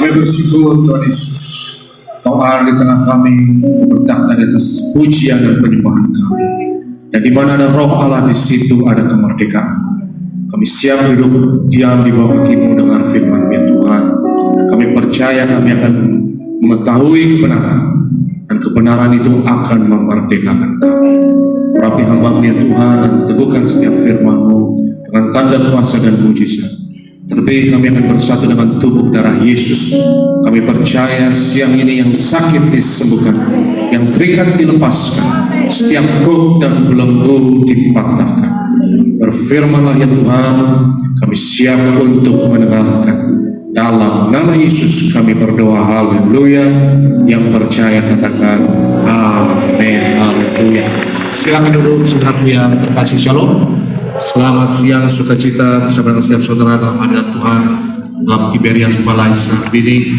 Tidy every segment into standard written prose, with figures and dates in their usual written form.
Kami bersyukur Tuhan Yesus, Kau ada di tengah kami, Kau bertahta di atas pujian dan penyembahan kami. Dan di mana ada Roh Allah, di situ ada kemerdekaan. Kami siap duduk diam di bawah kaki-Mu dengan firman ya Tuhan. Dan kami percaya kami akan mengetahui kebenaran, dan kebenaran itu akan memerdekakan kami. Urapi hamba-Mu ya Tuhan, dan teguhkan setiap firman-Mu dengan tanda kuasa dan mujizat. Terlebih kami akan bersatu dengan tubuh darah Yesus. Kami percaya siang ini yang sakit disembuhkan, yang terikat dilepaskan, setiap kuk dan belenggu dipatahkan. Berfirmanlah ya Tuhan, kami siap untuk mendengarkan. Dalam nama Yesus kami berdoa, haleluya. Yang percaya katakan amin, haleluya. Silakan duduk saudaraku yang terkasih, shalom. Selamat siang, sukacita bersama dengan setiap saudara dalam hadirat Tuhan dalam Tiberias Balai saat ini.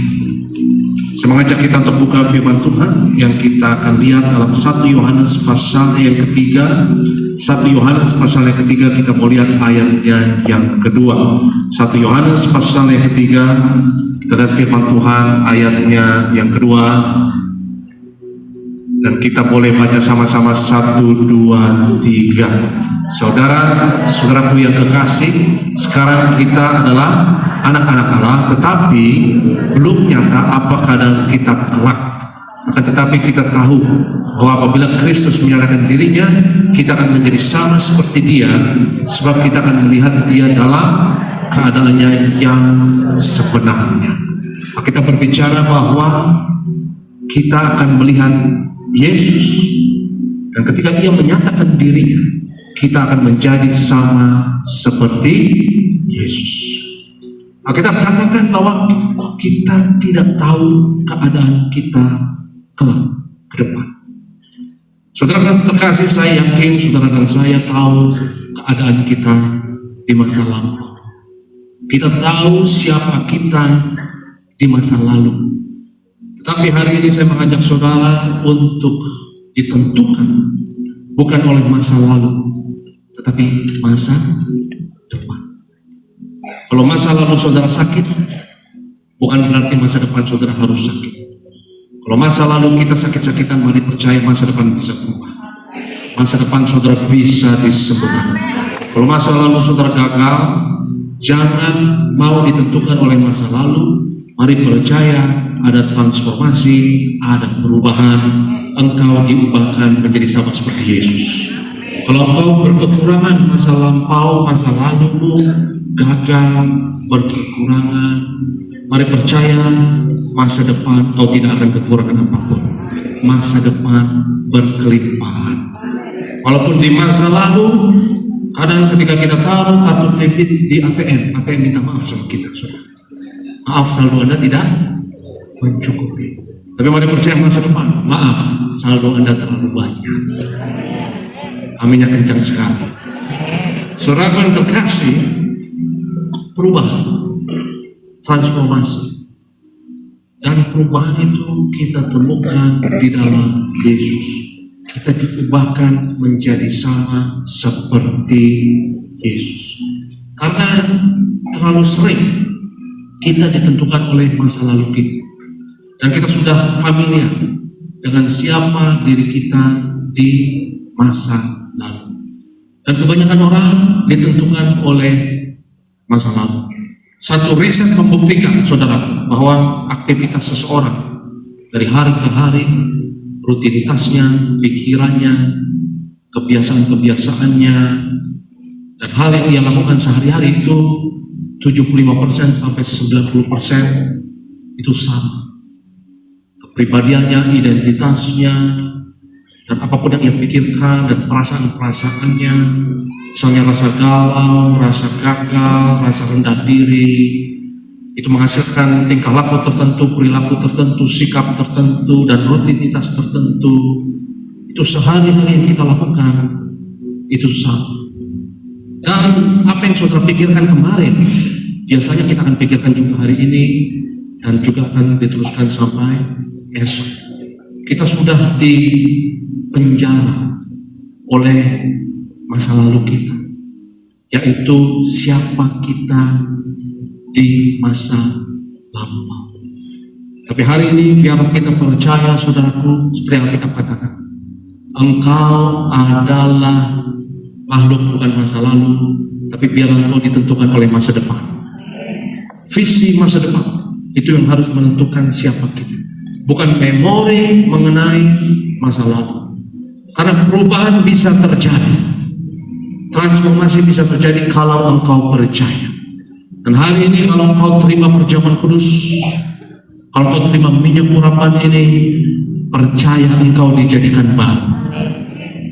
Saya mengajak kita untuk buka firman Tuhan yang kita akan lihat dalam 1 Yohanes pasal yang ketiga. 1 Yohanes pasal yang ketiga, kita mau lihat ayatnya yang kedua. 1 Yohanes pasal yang ketiga, kita lihat firman Tuhan ayatnya yang kedua. Dan kita boleh baca sama-sama 1, 2, 3. Saudaraku yang kekasih, sekarang kita adalah anak-anak Allah, tetapi belum nyata apa keadaan kita kelak. Akan tetapi kita tahu bahwa apabila Kristus menyatakan dirinya, kita akan menjadi sama seperti Dia, sebab kita akan melihat Dia dalam keadaannya yang sebenarnya. Kita berbicara bahwa kita akan melihat Yesus, dan ketika Dia menyatakan dirinya, kita akan menjadi sama seperti Yesus. Kita katakan bahwa kita tidak tahu keadaan kita kelak ke depan. Saudara dan terkasih, saya yakin saudara dan saya tahu keadaan kita di masa lalu. Kita tahu siapa kita di masa lalu. Tetapi hari ini saya mengajak saudara untuk ditentukan bukan oleh masa lalu, tetapi masa depan. Kalau masa lalu saudara sakit, bukan berarti masa depan saudara harus sakit. Kalau masa lalu kita sakit-sakitan, mari percaya masa depan bisa berubah. Masa depan saudara bisa disembuhkan. Kalau masa lalu saudara gagal, jangan mau ditentukan oleh masa lalu. Mari percaya ada transformasi, ada perubahan. Engkau diubahkan menjadi sama seperti Yesus. Kalau engkau berkekurangan masa lampau, masa lalumu gagal, berkekurangan, mari percaya masa depan kau tidak akan kekurangan apapun. Masa depan berkelimpahan. Walaupun di masa lalu, kadang ketika kita taruh kartu debit di ATM minta maaf sama kita, saudara. Maaf, saldo Anda tidak mencukupi. Tapi mari percaya masa depan, maaf, saldo Anda terlalu banyak. Aminnya kencang sekali. Saudara yang terkasih, perubahan, transformasi, dan perubahan itu kita temukan di dalam Yesus. Kita diubahkan menjadi sama seperti Yesus. Karena terlalu sering kita ditentukan oleh masa lalu kita, dan kita sudah familiar dengan siapa diri kita di masa lalu. Dan kebanyakan orang ditentukan oleh masa lalu. Satu riset membuktikan, saudara, bahwa aktivitas seseorang dari hari ke hari, rutinitasnya, pikirannya, kebiasaan-kebiasaannya, dan hal yang ia lakukan sehari-hari itu 75% sampai 90% itu sama. Kepribadiannya, identitasnya, dan apapun yang ia pikirkan dan perasaan-perasaannya, misalnya rasa galau, rasa gagal, rasa rendah diri, itu menghasilkan tingkah laku tertentu, perilaku tertentu, sikap tertentu, dan rutinitas tertentu. Itu sehari-hari yang kita lakukan, itu sama. Dan apa yang saudara pikirkan kemarin, biasanya kita akan pikirkan juga hari ini, dan juga akan diteruskan sampai esok. Kita sudah di penjara oleh masa lalu kita, yaitu siapa kita di masa lampau. Tapi hari ini biar kita percaya, saudaraku, seperti yang kita katakan, engkau adalah makhluk bukan masa lalu, tapi biar engkau ditentukan oleh masa depan. Visi masa depan itu yang harus menentukan siapa kita, bukan memori mengenai masa lalu. Karena perubahan bisa terjadi, transformasi bisa terjadi kalau engkau percaya. Dan hari ini kalau engkau terima perjamuan kudus, kalau engkau terima minyak urapan ini, percaya engkau dijadikan baru.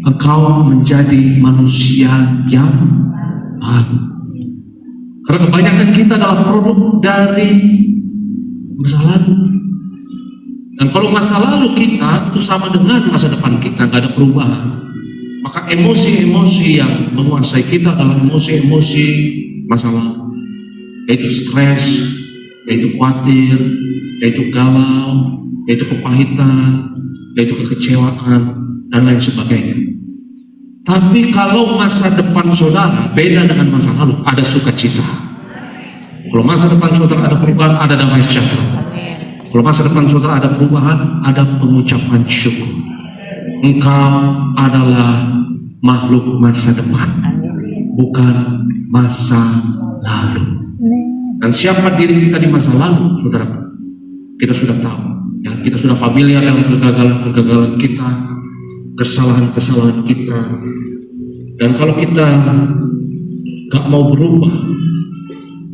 Engkau menjadi manusia yang baru. Karena kebanyakan kita adalah produk dari masa lalu. Dan kalau masa lalu kita itu sama dengan masa depan kita, nggak ada perubahan, maka emosi-emosi yang menguasai kita adalah emosi-emosi masa lalu, yaitu stres, yaitu khawatir, yaitu galau, yaitu kepahitan, yaitu kekecewaan, dan lain sebagainya. Tapi kalau masa depan saudara beda dengan masa lalu, ada sukacita. Kalau masa depan saudara ada perubahan, ada damai sejahtera. Kalau masa depan saudara ada perubahan, ada pengucapan syukur. Engkau adalah makhluk masa depan, bukan masa lalu. Dan siapa diri kita di masa lalu, saudara? Kita sudah tahu, ya, kita sudah familiar dengan kegagalan-kegagalan kita, kesalahan-kesalahan kita. Dan kalau kita gak mau berubah,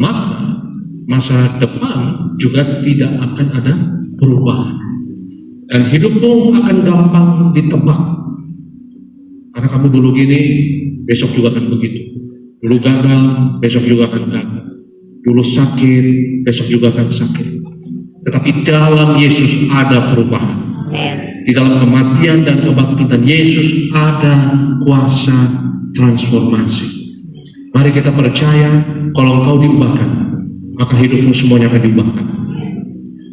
maka masa depan juga tidak akan ada perubahan. Dan hidupmu akan gampang ditebak. Karena kamu dulu gini, besok juga akan begitu. Dulu gagal, besok juga akan gagal. Dulu sakit, besok juga akan sakit. Tetapi dalam Yesus ada perubahan. Di dalam kematian dan kebangkitan Yesus ada kuasa transformasi. Mari kita percaya, kalau engkau diubahkan, maka hidupmu semuanya akan diubahkan.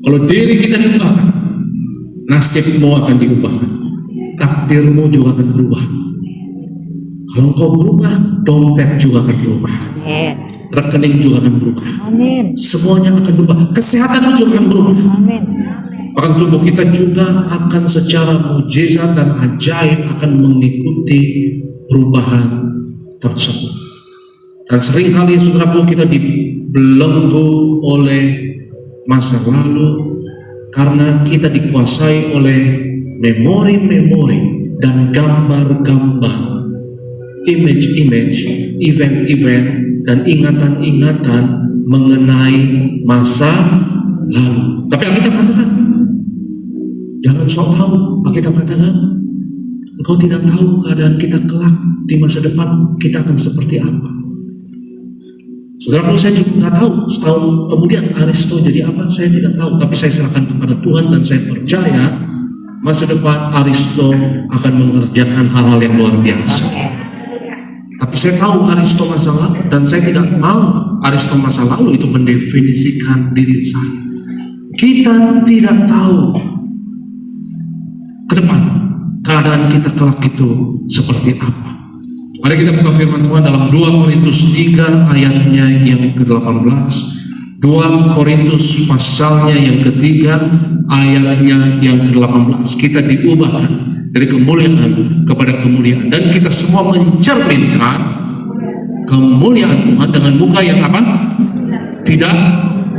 Kalau diri kita diubahkan, nasibmu akan diubahkan, takdirmu juga akan berubah. Kalau engkau berubah, dompet juga akan berubah, rekening juga akan berubah. Amin. Semuanya akan berubah, kesehatanmu juga akan berubah. Amin. Bahkan tubuh kita juga akan secara mukjizat dan ajaib akan mengikuti perubahan tersebut. Dan seringkali saudaraku kita dibelenggu oleh masa lalu karena kita dikuasai oleh memori-memori dan gambar-gambar, image-image, event-event, dan ingatan-ingatan mengenai masa lalu. Tapi Alkitab katakan, jangan sok tahu. Alkitab katakan, engkau tidak tahu keadaan kita kelak di masa depan kita akan seperti apa. Saudaraku, saya juga nggak tahu setahun kemudian Aristo jadi apa, saya tidak tahu. Tapi saya serahkan kepada Tuhan dan saya percaya masa depan Aristo akan mengerjakan hal-hal yang luar biasa. Tapi saya tahu Aristo masa lalu, dan saya tidak mau Aristo masa lalu itu mendefinisikan diri saya. Kita tidak tahu ke depan keadaan kita kelak itu seperti apa. Mari kita buka firman Tuhan dalam 2 Korintus 3 ayatnya yang ke-18. 2 Korintus pasalnya yang ketiga ayatnya yang ke-18. Kita diubahkan dari kemuliaan kepada kemuliaan, dan kita semua mencerminkan kemuliaan Tuhan dengan muka yang apa? Tidak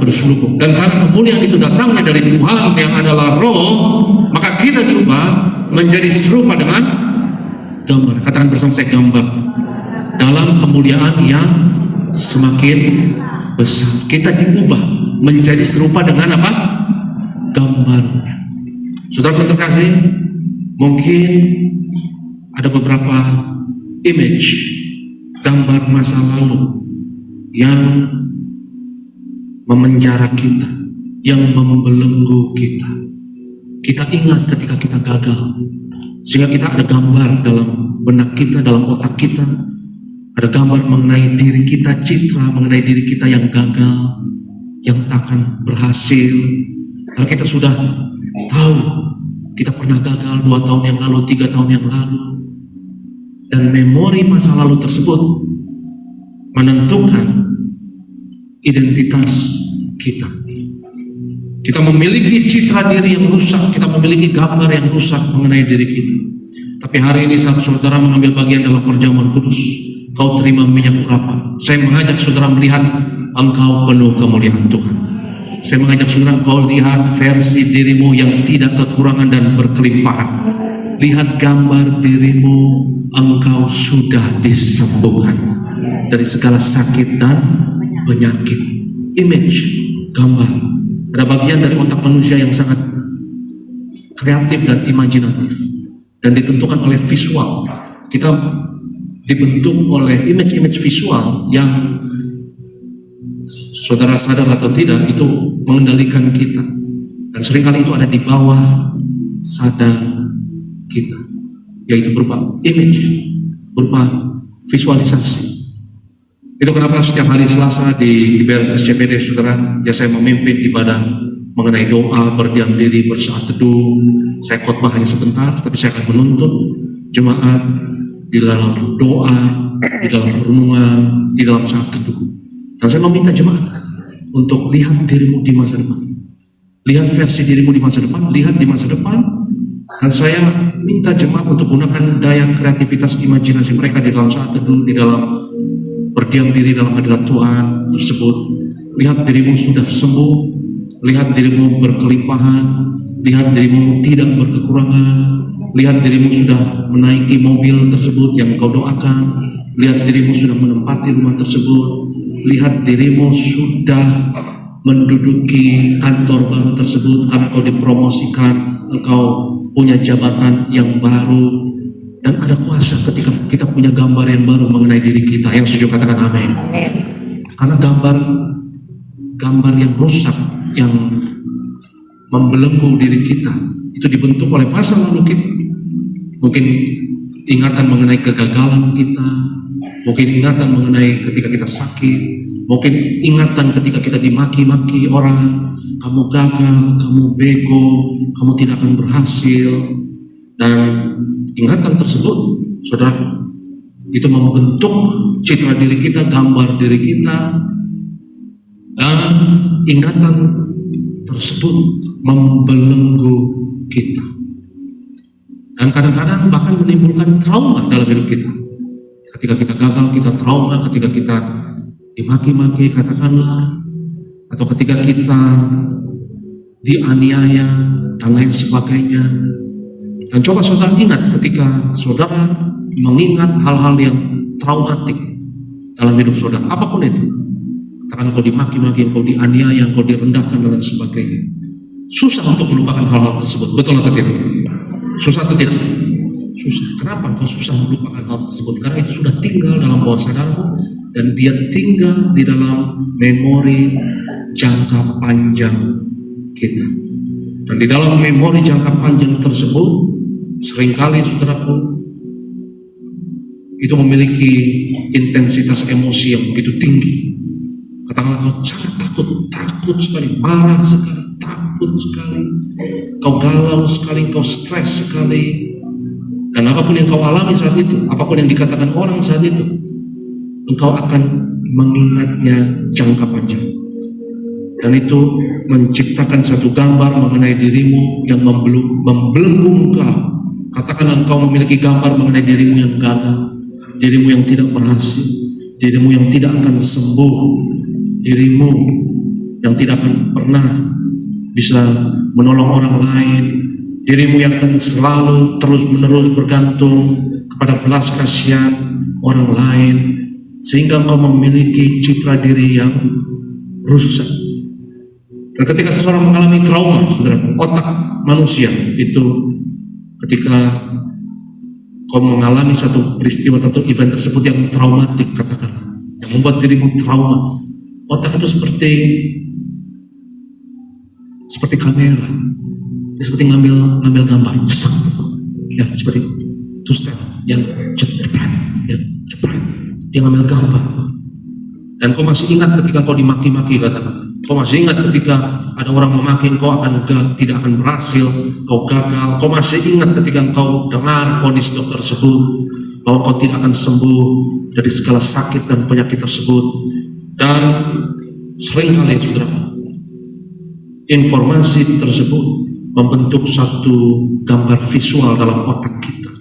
berselubung. Dan karena kemuliaan itu datangnya dari Tuhan yang adalah Roh, maka kita diubah menjadi serupa dengan gambar. Katakan bersama saya, gambar. Dalam kemuliaan yang semakin besar, kita diubah menjadi serupa dengan apa? Gambarnya. Saudara terkasih, mungkin ada beberapa image, gambar masa lalu yang memenjara kita, yang membelenggu kita. Kita ingat ketika kita gagal, sehingga kita ada gambar dalam benak kita, dalam otak kita, ada gambar mengenai diri kita, citra mengenai diri kita yang gagal, yang takkan berhasil. Karena kita sudah tahu kita pernah gagal 2 tahun yang lalu, 3 tahun yang lalu, dan memori masa lalu tersebut menentukan identitas kita. Kita memiliki citra diri yang rusak, kita memiliki gambar yang rusak mengenai diri kita. Tapi hari ini saat saudara mengambil bagian dalam perjamuan kudus, kau terima minyak urapan. Saya mengajak saudara melihat engkau penuh kemuliaan Tuhan. Saya mengajak saudara engkau lihat versi dirimu yang tidak kekurangan dan berkelimpahan. Lihat gambar dirimu, engkau sudah disembuhkan dari segala sakit dan penyakit. Image, gambar. Ada bagian dari otak manusia yang sangat kreatif dan imajinatif dan ditentukan oleh visual. Kita dibentuk oleh image-image visual yang saudara sadar atau tidak itu mengendalikan kita, dan seringkali itu ada di bawah sadar kita, yaitu berupa image, berupa visualisasi. Itu kenapa setiap hari Selasa di BRSCPD saudara, ya saya memimpin ibadah mengenai doa, berdiam diri, bersaat teduh. Saya khotbah hanya sebentar, tapi saya akan menuntun jemaat di dalam doa, di dalam renungan, di dalam saat teduh. Dan saya meminta jemaat untuk lihat dirimu di masa depan. Lihat versi dirimu di masa depan, lihat di masa depan. Dan saya minta jemaat untuk gunakan daya kreativitas imajinasi mereka di dalam saat teduh, di dalam berdiam diri dalam hadirat Tuhan tersebut. Lihat dirimu sudah sembuh, lihat dirimu berkelimpahan, lihat dirimu tidak berkekurangan, lihat dirimu sudah menaiki mobil tersebut yang kau doakan, lihat dirimu sudah menempati rumah tersebut, lihat dirimu sudah menduduki kantor baru tersebut karena kau dipromosikan, engkau punya jabatan yang baru. Dan ada kuasa ketika kita punya gambar yang baru mengenai diri kita. Yang setuju katakan amin. Karena gambar yang rusak, yang membelenggu diri kita, itu dibentuk oleh masa lalu kita. Mungkin ingatan mengenai kegagalan kita, mungkin ingatan mengenai ketika kita sakit, mungkin ingatan ketika kita dimaki-maki orang, kamu gagal, kamu bego, kamu tidak akan berhasil. Dan ingatan tersebut, saudara, itu membentuk citra diri kita, gambar diri kita, dan ingatan tersebut membelenggu kita. Dan kadang-kadang bahkan menimbulkan trauma dalam hidup kita. Ketika kita gagal, kita trauma. Ketika kita dimaki-maki, katakanlah, atau ketika kita dianiaya dan lain sebagainya. Dan coba saudara ingat ketika saudara mengingat hal-hal yang traumatik dalam hidup saudara, apapun itu. Katakan kau dimaki-maki, kau dianiaya, kau direndahkan dan lain sebagainya. Susah untuk melupakan hal-hal tersebut, betul atau tidak? Susah atau tidak? Susah. Kenapa kau susah melupakan hal tersebut? Karena itu sudah tinggal dalam bawah sadarmu dan dia tinggal di dalam memori jangka panjang kita. Dan di dalam memori jangka panjang tersebut, seringkali saudaraku, itu memiliki intensitas emosi yang begitu tinggi. Katakanlah kau sangat takut sekali, marah sekali, takut sekali, kau galau sekali, kau stres sekali. Dan apapun yang kau alami saat itu, apapun yang dikatakan orang saat itu, engkau akan mengingatnya jangka panjang. Dan itu menciptakan satu gambar mengenai dirimu yang membelenggu engkau. Katakan engkau memiliki gambar mengenai dirimu yang gagal, dirimu yang tidak berhasil, dirimu yang tidak akan sembuh, dirimu yang tidak akan pernah bisa menolong orang lain, dirimu yang akan selalu terus-menerus bergantung kepada belas kasihan orang lain, sehingga engkau memiliki citra diri yang rusak. Dan ketika seseorang mengalami trauma, saudara, otak manusia itu ketika kau mengalami satu peristiwa atau event tersebut yang traumatik, katakanlah, yang membuat dirimu trauma, otak itu seperti kamera, dia seperti ngambil gambar, ya seperti terus yang cepet, dia ngambil gambar. Dan kau masih ingat ketika kau dimaki-maki, katakanlah. Kau masih ingat ketika ada orang memaki kau tidak akan berhasil, kau gagal. Kau masih ingat ketika kau dengar vonis dokter tersebut bahwa kau tidak akan sembuh dari segala sakit dan penyakit tersebut. Dan seringkali, saudara, informasi tersebut membentuk satu gambar visual dalam otak kita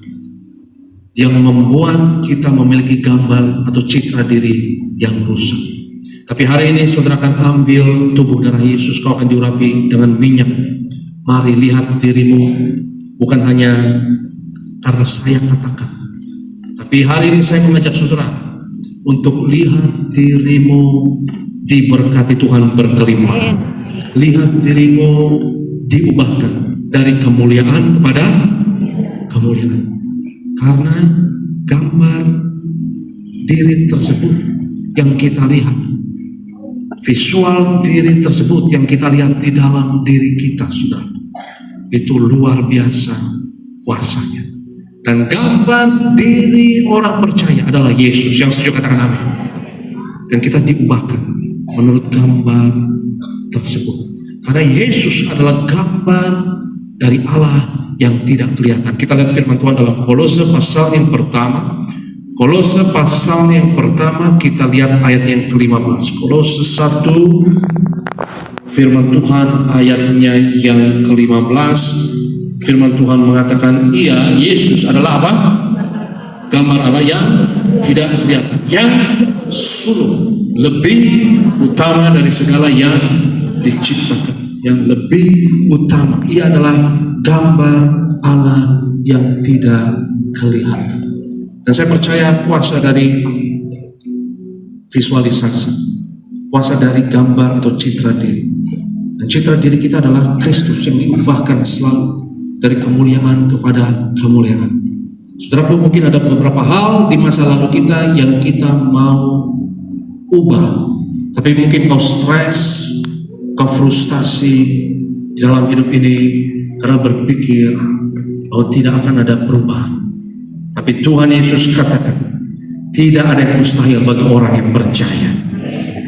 yang membuat kita memiliki gambar atau citra diri yang rusak. Tapi hari ini saudara akan ambil tubuh darah Yesus, kau akan diurapi dengan minyak. Mari lihat dirimu bukan hanya karena saya katakan, tapi hari ini saya mengajak saudara untuk lihat dirimu diberkati Tuhan berkelimpahan. Lihat dirimu diubahkan dari kemuliaan kepada kemuliaan. Karena gambar diri tersebut yang kita lihat, visual diri tersebut yang kita lihat di dalam diri kita, saudara, itu luar biasa kuasanya. Dan gambar diri orang percaya adalah Yesus. Yang setuju katakan amin. Dan kita diubahkan menurut gambar tersebut. Karena Yesus adalah gambar dari Allah yang tidak kelihatan. Kita lihat firman Tuhan dalam Kolose pasal yang pertama. Kolose pasal yang pertama, kita lihat ayat yang ke-15. Kolose 1, firman Tuhan ayatnya yang ke-15. Firman Tuhan mengatakan, ia, Yesus adalah apa? Gambar Allah yang tidak kelihatan, yang sulung, lebih utama dari segala yang diciptakan. Yang lebih utama, ia adalah gambar Allah yang tidak kelihatan. Dan saya percaya kuasa dari visualisasi, kuasa dari gambar atau citra diri. Dan citra diri kita adalah Kristus yang diubahkan selalu dari kemuliaan kepada kemuliaan. Saudaraku, mungkin ada beberapa hal di masa lalu kita yang kita mau ubah, tapi mungkin kau stres, kau frustasi di dalam hidup ini karena berpikir bahwa tidak akan ada perubahan. Tapi Tuhan Yesus katakan, tidak ada yang mustahil bagi orang yang percaya.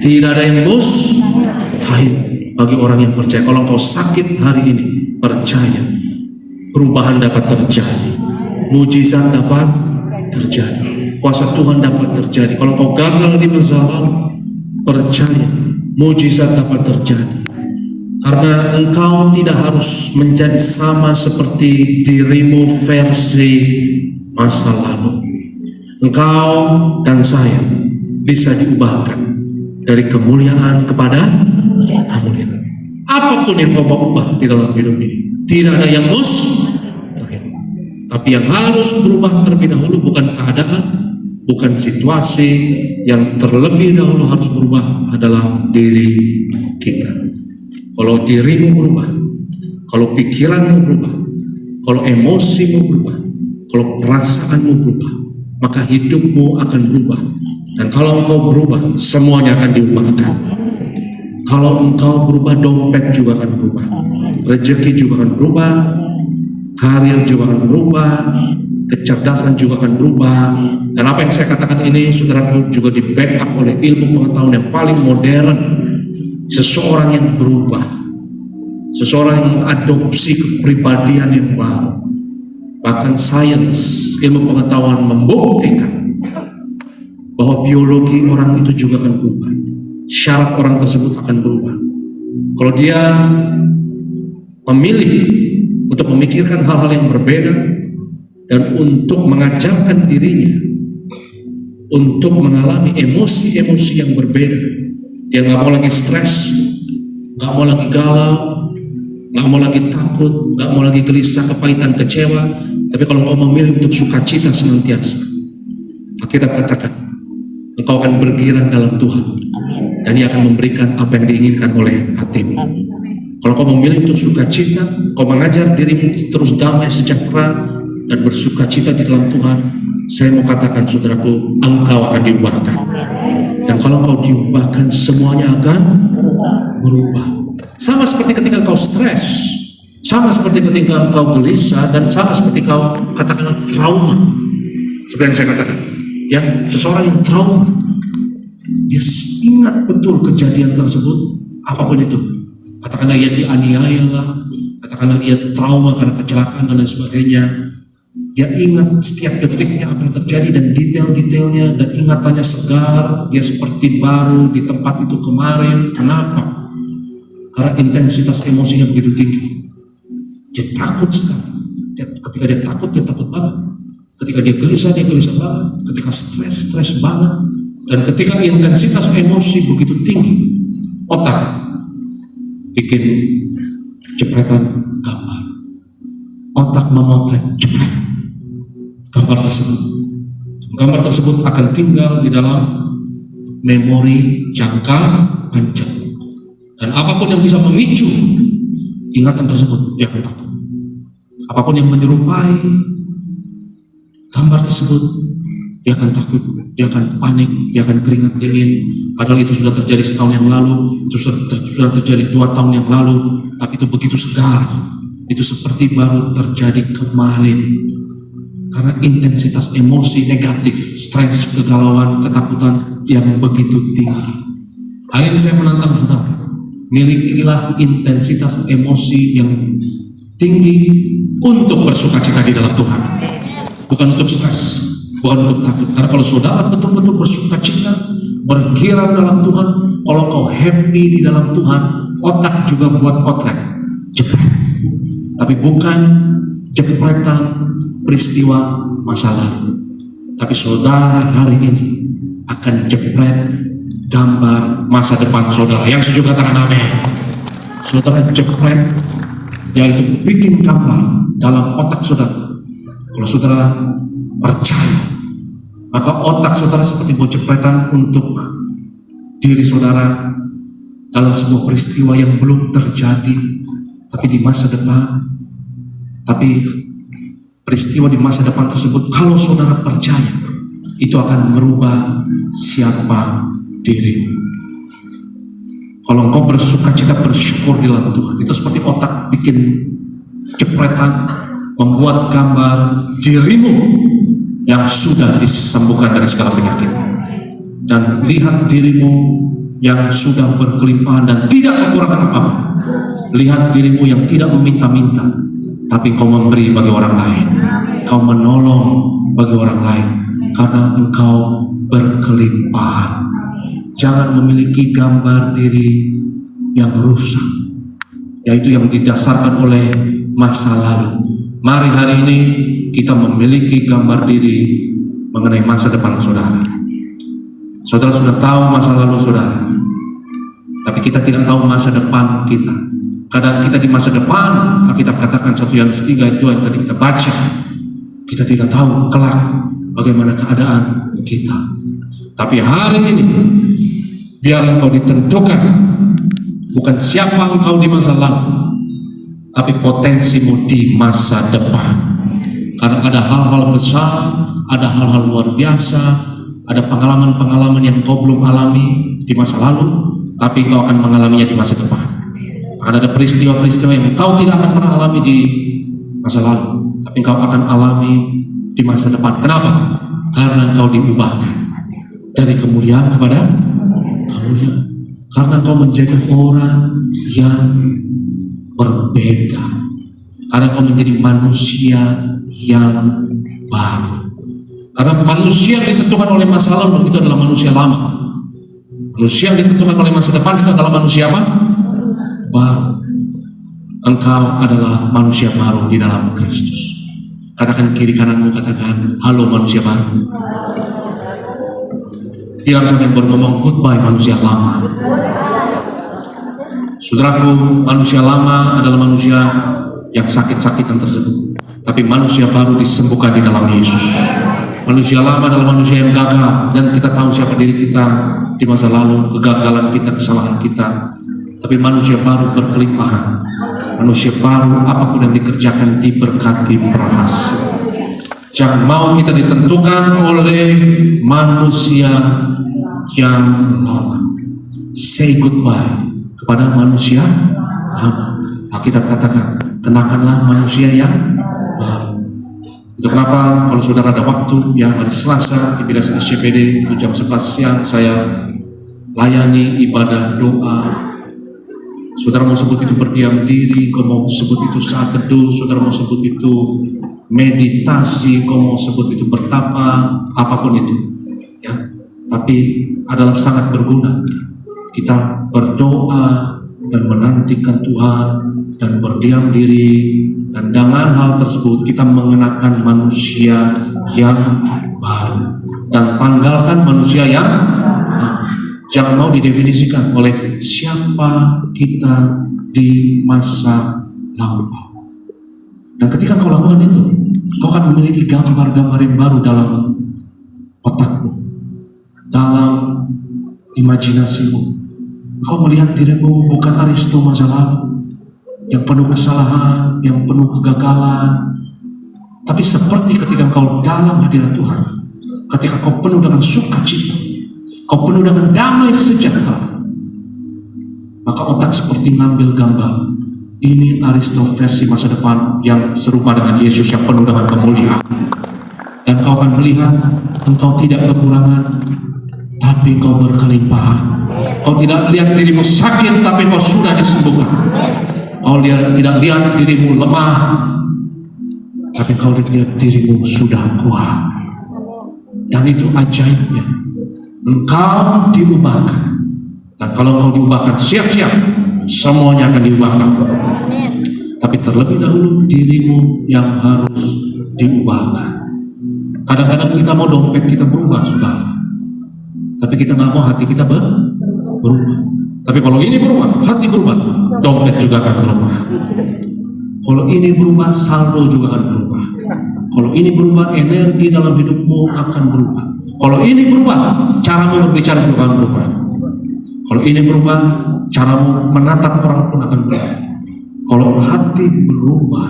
Tidak ada yang mustahil bagi orang yang percaya. Kalau kau sakit hari ini, percaya, perubahan dapat terjadi, mujizat dapat terjadi, kuasa Tuhan dapat terjadi. Kalau kau gagal di masa lalu, percaya, mujizat dapat terjadi. Karena engkau tidak harus menjadi sama seperti dirimu versi masa lalu. Engkau dan saya bisa diubahkan dari kemuliaan kepada kemuliaan. Apapun yang kau mau ubah di dalam hidup ini, tidak ada yang mustahil. Tapi yang harus berubah terlebih dahulu bukan keadaan, bukan situasi. Yang terlebih dahulu harus berubah adalah diri kita. Kalau dirimu berubah, kalau pikiranmu berubah, kalau emosimu berubah, kalau perasaanmu berubah, maka hidupmu akan berubah. Dan kalau engkau berubah, semuanya akan diubahkan. Kalau engkau berubah, dompet juga akan berubah, rezeki juga akan berubah, karir juga akan berubah, kecerdasan juga akan berubah. Dan apa yang saya katakan ini, saudaraku, juga di backup oleh ilmu pengetahuan yang paling modern. Seseorang yang berubah, seseorang yang adopsi kepribadian yang baru. Bahkan sains, ilmu pengetahuan membuktikan bahwa biologi orang itu juga akan berubah. Syaraf orang tersebut akan berubah. Kalau dia memilih untuk memikirkan hal-hal yang berbeda dan untuk mengajarkan dirinya untuk mengalami emosi-emosi yang berbeda. Dia nggak mau lagi stres, nggak mau lagi galau, nggak mau lagi takut, nggak mau lagi gelisah, kepahitan, kecewa. Tapi kalau engkau memilih untuk sukacita senantiasa, Alkitab katakan, engkau akan bergirang dalam Tuhan, dan Dia akan memberikan apa yang diinginkan oleh hatimu. Kalau engkau memilih untuk sukacita, engkau mengajar dirimu terus damai, sejahtera, dan bersukacita di dalam Tuhan, saya mau katakan, saudaraku, engkau akan diubahkan. Dan kalau engkau diubahkan, semuanya akan berubah. Sama seperti ketika engkau stres, sama seperti ketika engkau gelisah, dan sama seperti kau katakanlah trauma. Seperti yang saya katakan, ya, seseorang yang trauma, dia ingat betul kejadian tersebut, apapun itu. Katakanlah ia dianiaya lah, katakanlah ia trauma karena kecelakaan dan lain sebagainya. Dia ingat setiap detiknya apa yang terjadi dan detail-detailnya, dan ingatannya segar, dia seperti baru di tempat itu kemarin. Kenapa? karena intensitas emosinya begitu tinggi. Dia takut sekali. Ketika dia takut banget. Ketika dia gelisah banget. Ketika stres banget. Dan ketika intensitas emosi begitu tinggi, otak bikin jepretan gambar. Otak memotret jepret gambar tersebut. Gambar tersebut akan tinggal di dalam memori jangka panjang. Dan apapun yang bisa memicu ingatan tersebut, dia akan takut. Apapun yang menyerupai gambar tersebut, dia akan takut, dia akan panik, dia akan keringat dingin. Padahal itu sudah terjadi setahun yang lalu, itu sudah terjadi 2 tahun yang lalu, tapi itu begitu segar. Itu seperti baru terjadi kemarin. Karena intensitas emosi negatif, stres, kegalauan, ketakutan yang begitu tinggi. Hari ini saya menantang saudara, milikilah intensitas emosi yang tinggi untuk bersukacita di dalam Tuhan, bukan untuk stres, bukan untuk takut. Karena kalau saudara betul-betul bersukacita, berkirap dalam Tuhan, kalau kau happy di dalam Tuhan, otak juga buat potret jepret, tapi bukan jepretan peristiwa masa lalu. Tapi saudara hari ini akan jepret gambar masa depan saudara. Yang setuju katakan amin. Saudara jepret, yaitu bikin gambar dalam otak saudara. Kalau saudara percaya, maka otak saudara seperti buat jepretan untuk diri saudara dalam sebuah peristiwa yang belum terjadi, tapi di masa depan. Tapi peristiwa di masa depan tersebut, kalau saudara percaya, itu akan merubah siapa dirimu. Kalau engkau bersukacita, bersyukur di dalam Tuhan, itu seperti otak bikin jepretan, membuat gambar dirimu yang sudah disembuhkan dari segala penyakit. Dan lihat dirimu yang sudah berkelimpahan dan tidak kekurangan apa-apa. Lihat dirimu yang tidak meminta-minta, tapi kau memberi bagi orang lain. Kau menolong bagi orang lain karena engkau berkelimpahan. Jangan memiliki gambar diri yang rusak, yaitu yang didasarkan oleh masa lalu. Mari hari ini kita memiliki gambar diri mengenai masa depan saudara. Saudara sudah tahu masa lalu saudara, tapi kita tidak tahu masa depan kita. Kadang kita di masa depan, Alkitab katakan 1 Yohanes 3 ayat 2 yang tadi kita baca, kita tidak tahu kelak bagaimana keadaan kita. Tapi hari ini, biar engkau ditentukan bukan siapa engkau di masa lalu, tapi potensimu di masa depan. Karena ada hal-hal besar, ada hal-hal luar biasa, ada pengalaman-pengalaman yang kau belum alami di masa lalu, tapi kau akan mengalaminya di masa depan. Ada peristiwa-peristiwa yang kau tidak akan pernah alami di masa lalu, tapi kau akan alami di masa depan. Kenapa? Karena kau diubahkan dari kemuliaan kepada kemuliaan. Karena kau menjadi orang yang berbeda. Karena kau menjadi manusia yang baru. Karena manusia yang ditentukan oleh masa lalu itu adalah manusia lama. Manusia yang ditentukan oleh masa depan itu adalah manusia apa? Baru. Engkau adalah manusia baru di dalam Kristus. Katakan kiri kananmu, katakan halo manusia baru. Tidak sampai baru ngomong goodbye manusia lama. Saudaraku, manusia lama adalah manusia yang sakit-sakitan tersebut, tapi manusia baru disembuhkan di dalam Yesus. Manusia lama adalah manusia yang gagal, dan kita tahu siapa diri kita di masa lalu, kegagalan kita, kesalahan kita. Tapi manusia baru berkelimpahan. Manusia baru apapun yang dikerjakan diberkati, berhasil. Jangan mau kita ditentukan oleh manusia yang lama. Say goodbye kepada manusia lama. Alkitab katakan, kenakanlah manusia yang baru. Itu kenapa kalau saudara ada waktu, ya hari Selasa di Bidas SCPD itu jam 11 siang saya layani ibadah doa. Saudara mau sebut itu berdiam diri, kau mau sebut itu saat teduh, saudara mau sebut itu meditasi, kau mau sebut itu bertapa, apapun itu, ya. Tapi adalah sangat berguna kita berdoa dan menantikan Tuhan dan berdiam diri, dan dengan hal tersebut kita mengenakan manusia yang baru dan tanggalkan manusia yang jangan mau didefinisikan oleh siapa kita di masa lampau. Dan ketika kau lakukan itu, kau akan memiliki gambar-gambar yang baru dalam otakmu, dalam imajinasimu. Kau melihat dirimu bukan Aristo masa lalu yang penuh kesalahan, yang penuh kegagalan, tapi seperti ketika kau dalam hadirat Tuhan, ketika kau penuh dengan sukacita, kau penuh dengan damai sejahtera, maka otak seperti mengambil gambar. Ini Aristo versi masa depan yang serupa dengan Yesus yang penuh dengan kemuliaan. Dan kau akan melihat engkau tidak kekurangan, tapi kau berkelimpahan. Kau tidak lihat dirimu sakit, tapi kau sudah disembuhkan. Kau tidak lihat dirimu lemah, tapi kau lihat dirimu sudah kuat. Dan itu ajaibnya, engkau diubahkan. Dan kalau engkau diubahkan, siap-siap semuanya akan diubahkan. Tapi terlebih dahulu dirimu yang harus diubahkan. Kadang-kadang kita mau dompet kita berubah, saudara, tapi kita nggak mau hati kita berubah. Tapi kalau ini berubah, hati berubah, dompet juga akan berubah. Kalau ini berubah, saldo juga akan berubah. Kalau ini berubah, energi dalam hidupmu akan berubah. Kalau ini berubah, caramu berbicara juga akan berubah. Kalau ini berubah, caramu menatap orang pun akan berubah. Kalau hati berubah,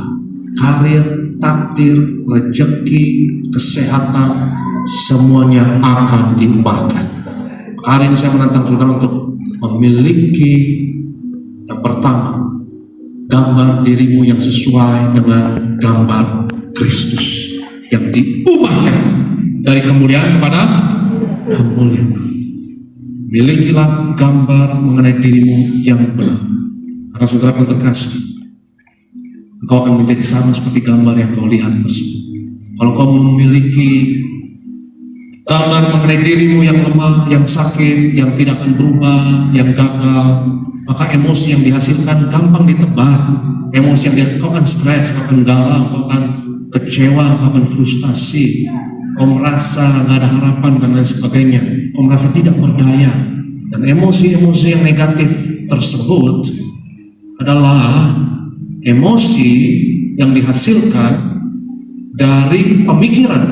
karir, takdir, rezeki, kesehatan, semuanya akan diubahkan. Hari ini saya menantang saudara untuk memiliki yang pertama, gambar dirimu yang sesuai dengan gambar Kristus yang diubahkan dari kemuliaan kepada kemuliaan. Milikilah gambar mengenai dirimu yang benar, karena saudara yang terkasih, engkau akan menjadi sama seperti gambar yang kau lihat tersebut. Kalau kau memiliki gambar mengenai dirimu yang lemah, yang sakit, yang tidak akan berubah, yang gagal, maka emosi yang dihasilkan gampang ditebak. Emosi yang kau akan stres, kau akan galau, kau akan kecewa, kau akan frustasi, kau merasa gak ada harapan dan lain sebagainya, kau merasa tidak berdaya. Dan emosi-emosi yang negatif tersebut adalah emosi yang dihasilkan dari pemikiran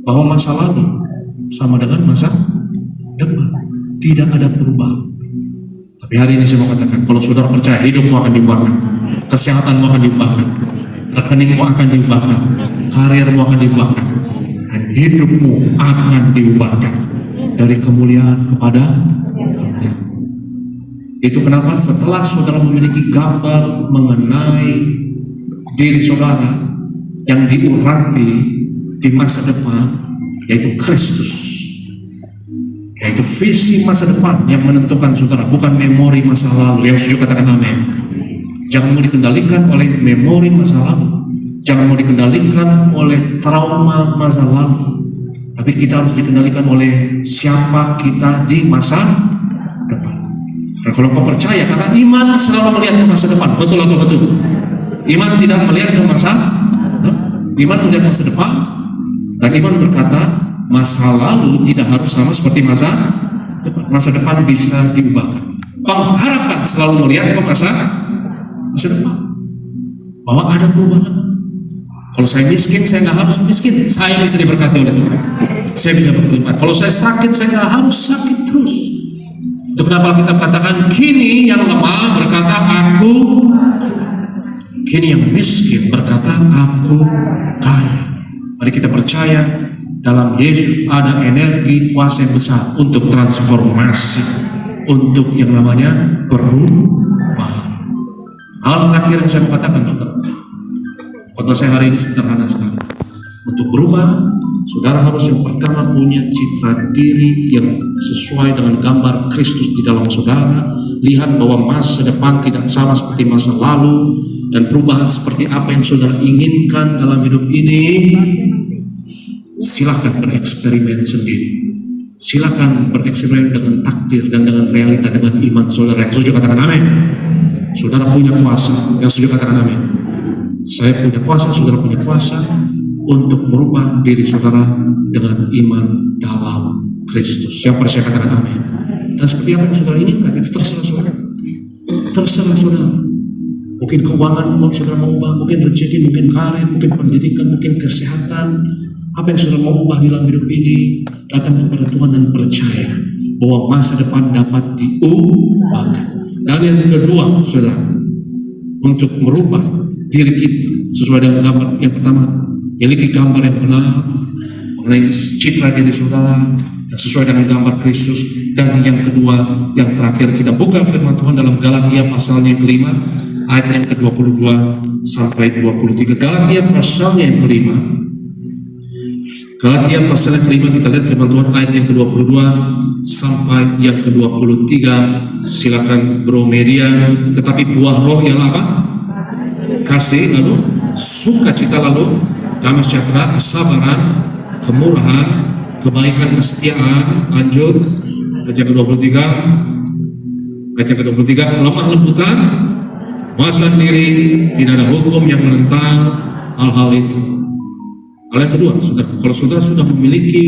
bahwa masa lalu sama dengan masa depan, tidak ada perubahan. Tapi hari ini saya mau katakan, kalau saudara percaya, hidupmu akan diubahkan, kesehatanmu akan diubahkan, rekeningmu akan diubahkan, karirmu akan diubahkan, dan hidupmu akan diubahkan dari kemuliaan kepada kemuliaan. Itu kenapa setelah saudara memiliki gambar mengenai diri saudara yang diurapi di masa depan, yaitu Kristus, yaitu visi masa depan yang menentukan saudara, bukan memori masa lalu. Yang setuju katakan amin. Jangan mau dikendalikan oleh memori masa lalu, jangan mau dikendalikan oleh trauma masa lalu, tapi kita harus dikendalikan oleh siapa kita di masa depan. Dan kalau kau percaya, karena iman selalu melihat ke masa depan, betul atau betul? Iman tidak melihat ke masa depan, iman melihat masa depan. Dan iman berkata, masa lalu tidak harus sama seperti masa depan. Masa depan bisa diubahkan. Pengharapan selalu melihat ke masa depan, bahwa ada perubahan. Kalau saya miskin, saya nggak harus miskin. Saya bisa diberkati oleh Tuhan. Saya bisa berlimpah. Kalau saya sakit, saya nggak harus sakit terus. Itu kenapa kita katakan, kini yang lemah berkata aku, kini yang miskin berkata aku kaya. Mari kita percaya dalam Yesus ada energi kuasa yang besar untuk transformasi, untuk yang namanya perubahan. Hal terakhir yang saya mau katakan, saudara, khotbah saya hari ini sederhana sekali. Untuk berubah, saudara harus yang pertama punya citra diri yang sesuai dengan gambar Kristus di dalam saudara. Lihat bahwa masa depan tidak sama seperti masa lalu, dan perubahan seperti apa yang saudara inginkan dalam hidup ini. Silahkan bereksperimen sendiri. Silakan bereksperimen dengan takdir dan dengan realita, dengan iman saudara. Yang setuju katakan amin. Saudara punya kuasa. Yang setuju katakan amin. Saya punya kuasa, saudara punya kuasa untuk merubah diri saudara dengan iman dalam Kristus. Yang percaya katakan amin. Dan seperti apa yang saudara inginkan, itu terserah saudara. Terserah saudara. Mungkin keuangan mau saudara mau ubah, mungkin rezeki, mungkin karir, mungkin pendidikan, mungkin kesehatan. Apa yang saudara mau ubah dalam hidup ini, datang kepada Tuhan dan percaya bahwa masa depan dapat diubahkan. Dan yang kedua, saudara, untuk merubah diri kita sesuai dengan gambar yang pertama, miliki gambar yang benar mengenai citra diri saudara yang sesuai dengan gambar Kristus. Dan yang kedua, yang terakhir, kita buka firman Tuhan dalam Galatia pasalnya yang kelima, ayat yang ke-22 sampai 23. Galatia pasalnya yang kelima, Galatia pasal yang kelima, kita lihat firman Tuhan ayat yang ke-22 sampai yang ke-23. Silakan bro media. Tetapi buah roh ialah apa? Kasih, lalu sukacita, lalu damai sejahtera, kesabaran, kemurahan, kebaikan, kesetiaan. Lanjut ayat yang ke-23. Ayat yang ke-23, kelemah lembutan, masalah diri, tidak ada hukum yang menentang hal-hal itu. Hal yang kedua, saudara, kalau saudara sudah memiliki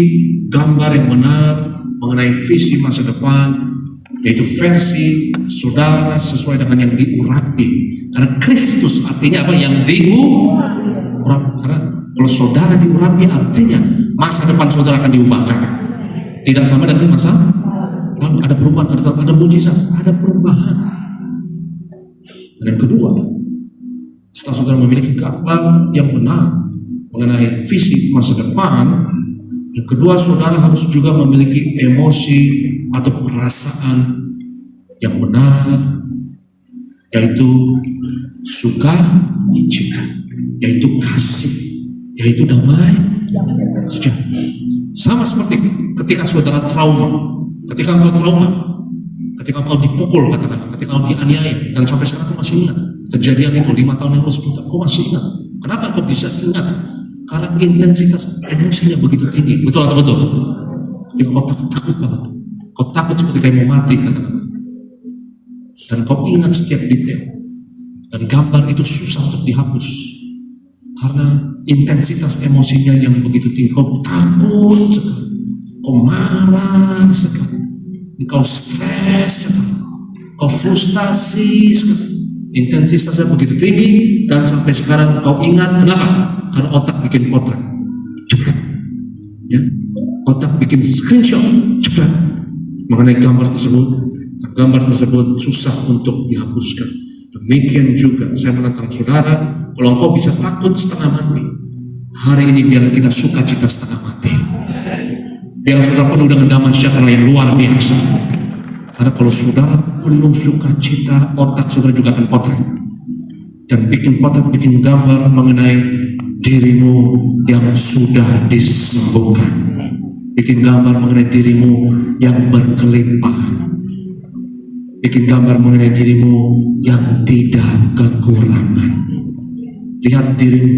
gambar yang benar mengenai visi masa depan, yaitu versi saudara sesuai dengan yang diurapi. Karena Kristus artinya apa? Yang diurapi. Karena kalau saudara diurapi artinya masa depan saudara akan diubahkan. Tidak sama dengan masa lalu, ada perubahan, ada mujizat, ada perubahan. Dan yang kedua, setelah saudara memiliki gambar yang benar mengenai visi masa depan, yang kedua, saudara harus juga memiliki emosi atau perasaan yang benar, yaitu sukacita, yaitu kasih, yaitu damai sejahtera. Sama seperti ketika saudara trauma, ketika engkau dipukul, katakanlah, ketika engkau dianiaya, dan sampai sekarang kau masih ingat kejadian itu 5 tahun yang lalu, 10 tahun, kau masih ingat. Kenapa kau bisa ingat? Karena intensitas emosinya begitu tinggi. Betul atau betul? Ketika kau takut banget, kau takut seperti kayak mau mati, katakanlah, dan kau ingat setiap detail, dan gambar itu susah untuk dihapus karena intensitas emosinya yang begitu tinggi. Kau takut sekali, kau marah sekali, kau stres sekali, kau frustasi sekali. Intensitasnya begitu tinggi, dan sampai sekarang kau ingat. Kenapa? Karena otak bikin potret, jebret, ya, otak bikin screenshot, jebret, mengenai gambar tersebut. Gambar tersebut susah untuk dihapuskan. Demikian juga saya menantang saudara, kalau engkau bisa takut setengah mati, hari ini biarlah kita sukacita setengah mati. Biarlah saudara penuh dengan damai sejahtera yang luar biasa. Karena kalau saudara penuh sukacita, otak saudara juga akan potret, dan bikin potret, bikin gambar mengenai dirimu yang sudah disembuhkan, bikin gambar mengenai dirimu yang berkelimpahan, bikin gambar mengenai dirimu yang tidak kekurangan. Lihat dirimu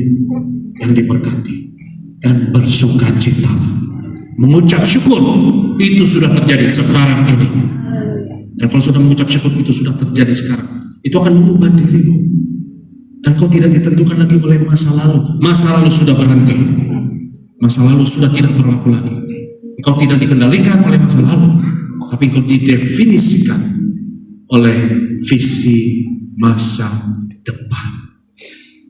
yang diberkati dan bersukacita, mengucap syukur. Itu sudah terjadi sekarang ini. Dan kalau sudah mengucap syukur, itu sudah terjadi sekarang, itu akan mengubah dirimu. Dan kau tidak ditentukan lagi oleh masa lalu. Masa lalu sudah berhenti. Masa lalu sudah tidak berlaku lagi. Kau tidak dikendalikan oleh masa lalu, tapi kau didefinisikan oleh visi masa depan.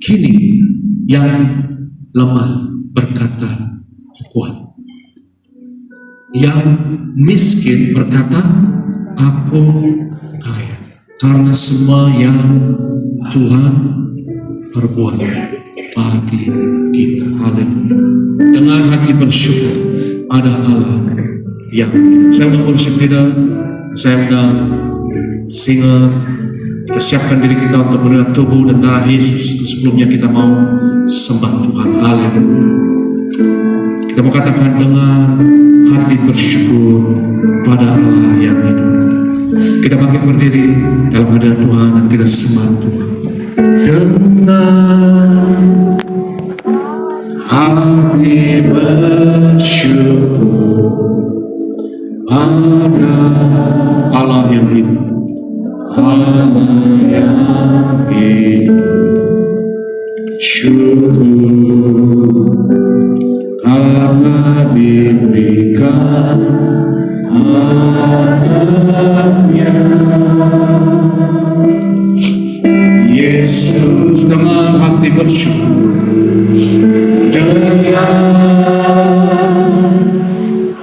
Kini yang lemah berkata kuat, yang miskin berkata aku kaya, karena semua yang Tuhan perbuat bagi kita. Haleluya. Dengan hati bersyukur ada Allah yang hidup. Saya mau worship leader, saya mau singer, kita siapkan diri kita untuk menerima tubuh dan darah Yesus. Sebelumnya kita mau sembah Tuhan. Haleluya. Kita mau katakan dengan hati bersyukur pada Allah yang hidup. Kita bangkit berdiri dalam hadirat Tuhan dan kita sembah Tuhan dengan hati bersyukur Syukur karena diberikan anaknya Yesus. Dengan hati bersyukur, dengan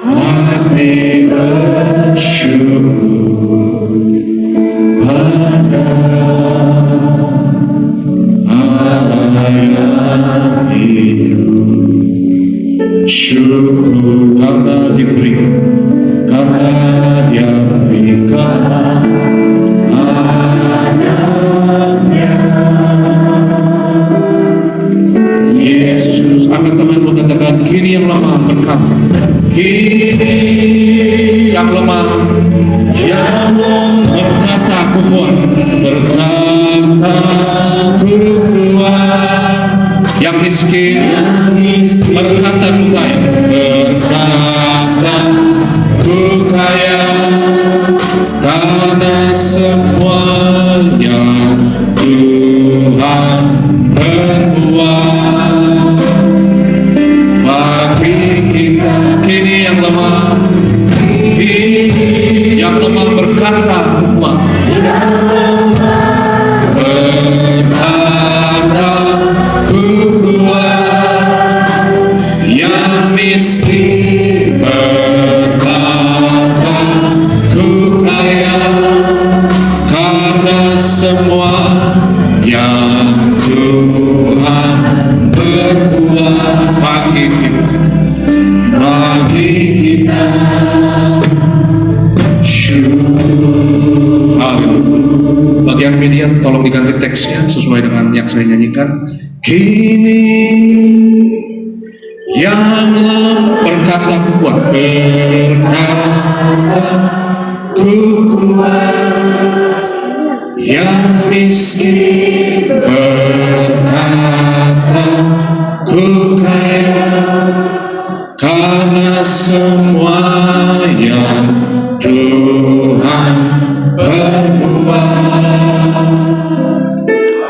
hati bersyukur pada Allah yang hidup. Syukur karena diberikan, karena Dia berikan anaknya Yesus. Angkat tanganmu, katakan, kini yang lemah berkata, kini yang lemah yang berkata ku kuat, berkata ku kuat. Yang miskin berkata ku kaya, berkata ku kaya, karena semuanya Tuhan berbuat bagi kita. Kini yang lemah, kini yang lemah berkata ku kuat, berkata ku kuat. Yang miskin berkata ku kaya, karena semua yang Tuhan berbuat bagi kita. Syukur. Haleluya. Bagian media tolong diganti teksnya sesuai dengan yang saya nyanyikan. Kini yang berkata ku kuat, berkata ku kuat. Yang miskin berkata ku kaya, karena semua yang Tuhan berbuat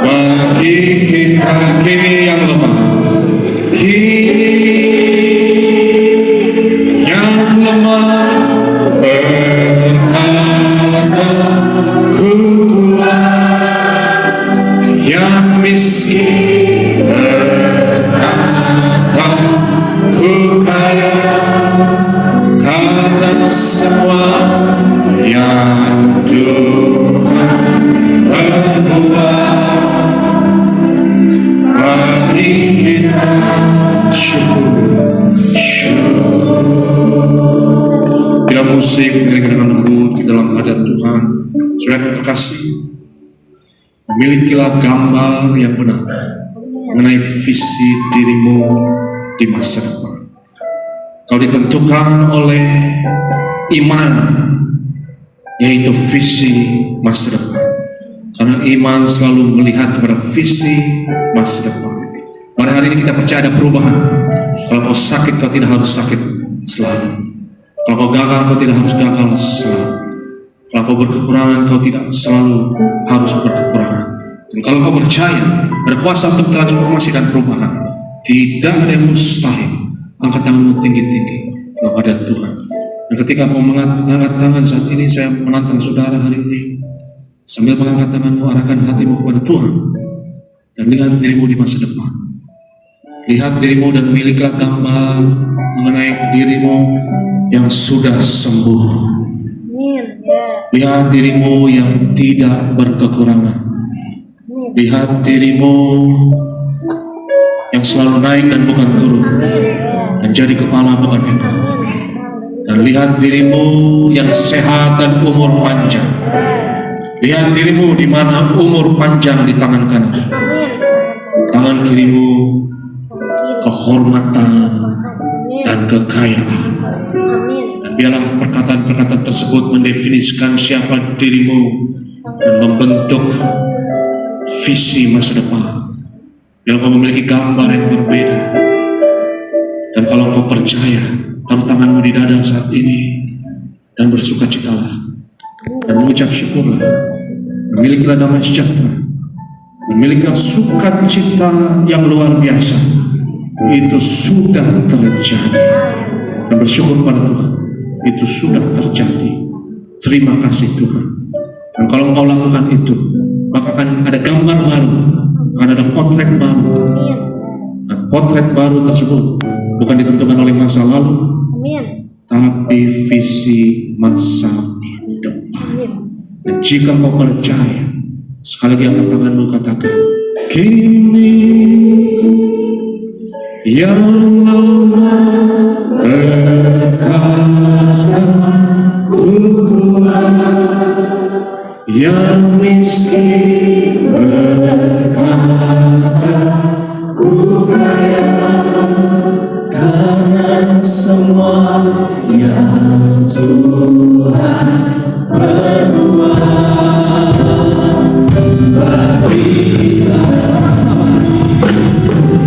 bagi kita. Kini yang lemah, kini yang lemah berkata ku kuat. Yang miskin berkata ku kaya, karena semua yang Tuhan berbuat bagi kita. Syukur, syukur. Bila musik dengan lembut di dalam hadirat Tuhan, saudara terkasih, milikilah gambar yang benar mengenai visi dirimu di masa depan. Kau ditentukan oleh iman, yaitu visi masa depan. Karena iman selalu melihat kepada visi masa depan. Pada hari ini kita percaya ada perubahan. Kalau kau sakit, kau tidak harus sakit selalu. Kalau kau gagal, kau tidak harus gagal selalu. Kalau kau berkekurangan, kau tidak selalu harus berkekurangan. Dan kalau kau percaya ada kuasa untuk transformasi dan perubahan, tidak ada yang mustahil. Angkat tanganmu tinggi-tinggi dalam hadirat Tuhan. Dan ketika kau mengangkat tangan saat ini, saya menantang saudara hari ini, sambil mengangkat tanganmu, arahkan hatimu kepada Tuhan dan lihat dirimu di masa depan. Lihat dirimu dan miliklah gambar mengenai dirimu yang sudah sembuh. Lihat dirimu yang tidak berkekurangan. Lihat dirimu yang selalu naik dan bukan turun, dan jadi kepala bukan ekor. Dan lihat dirimu yang sehat dan umur panjang. Lihat dirimu di mana umur panjang di tangan kanan, tangan kirimu kehormatan dan kekayaan. Dan biarlah perkataan-perkataan tersebut mendefinisikan siapa dirimu dan membentuk visi masa depan. Biarlah kau memiliki gambar yang berbeda. Dan kalau kau percaya, taruh tanganmu di dada saat ini dan bersukacitalah dan mengucap syukurlah. Milikilah damai sejahtera memiliki sukacita yang luar biasa, itu sudah terjadi. Dan bersyukur pada Tuhan, itu sudah terjadi. Terima kasih Tuhan. Dan kalau Engkau lakukan itu, maka akan ada gambar baru, akan ada potret baru. Dan potret baru tersebut bukan ditentukan oleh masa lalu, tapi visi masa depan. Dan jika kau percaya, sekali lagi angkat tanganmu, katakan, kini yang lama berkata ku kuat, yang miskin berkata ku kaya, karena semua yang Tuhan berbuat bagi kita sama-sama.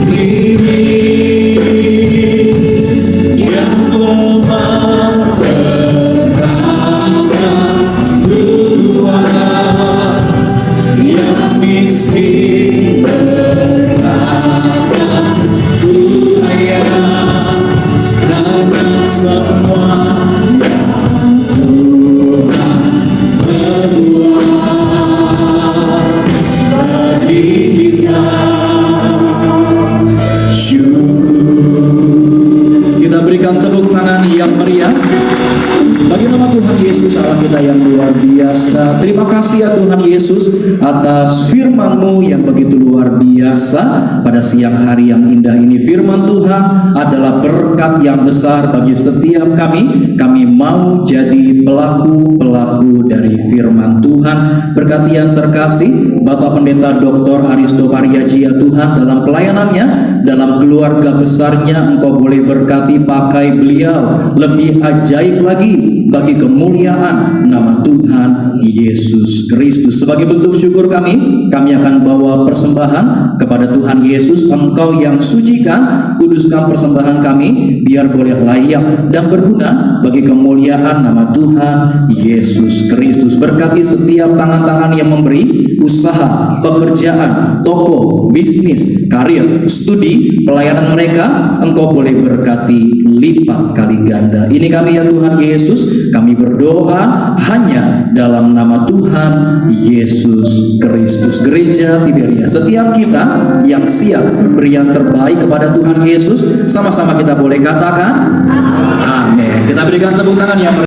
Kini yang lemah berkata ku kuat, yang miskin berkata ku kaya, karena semua yang Tuhan berbuat bagi kita. Kita berikan tepuk tangan yang meriah bagi nama Tuhan Yesus, Allah kita yang luar biasa. Terima kasih ya Tuhan Yesus atas firman-Mu yang begitu luar biasa pada siang hari yang indah ini. Firman Tuhan adalah berkat yang besar bagi setiap kami. Kami mau jadi pelaku-pelaku dari firman Tuhan. Berkati yang terkasih Bapak Pendeta Dr. Aristo Pariaji ya Tuhan, dalam pelayanannya, dalam keluarga besarnya, Engkau boleh berkati, pakai beliau lebih ajaib lagi bagi kemuliaan nama Tuhan Yesus Kristus. Sebagai bentuk syukur kami akan bawa persembahan kepada Tuhan Yesus. Engkau yang sucikan, kuduskan persembahan kami, biar boleh layak dan berguna bagi kemuliaan nama Tuhan Yesus Kristus. Berkati setiap tangan-tangan yang memberi, usaha, pekerjaan, toko, bisnis, karir, studi, pelayanan mereka, Engkau boleh berkati lipat kali ganda. Ini kami ya Tuhan Yesus, kami berdoa hanya dalam nama Tuhan Yesus Kristus. Gereja Tiberia, setiap kita yang siap beri yang terbaik kepada Tuhan Yesus, sama-sama kita boleh katakan amin. Kita berikan tepuk tangan yang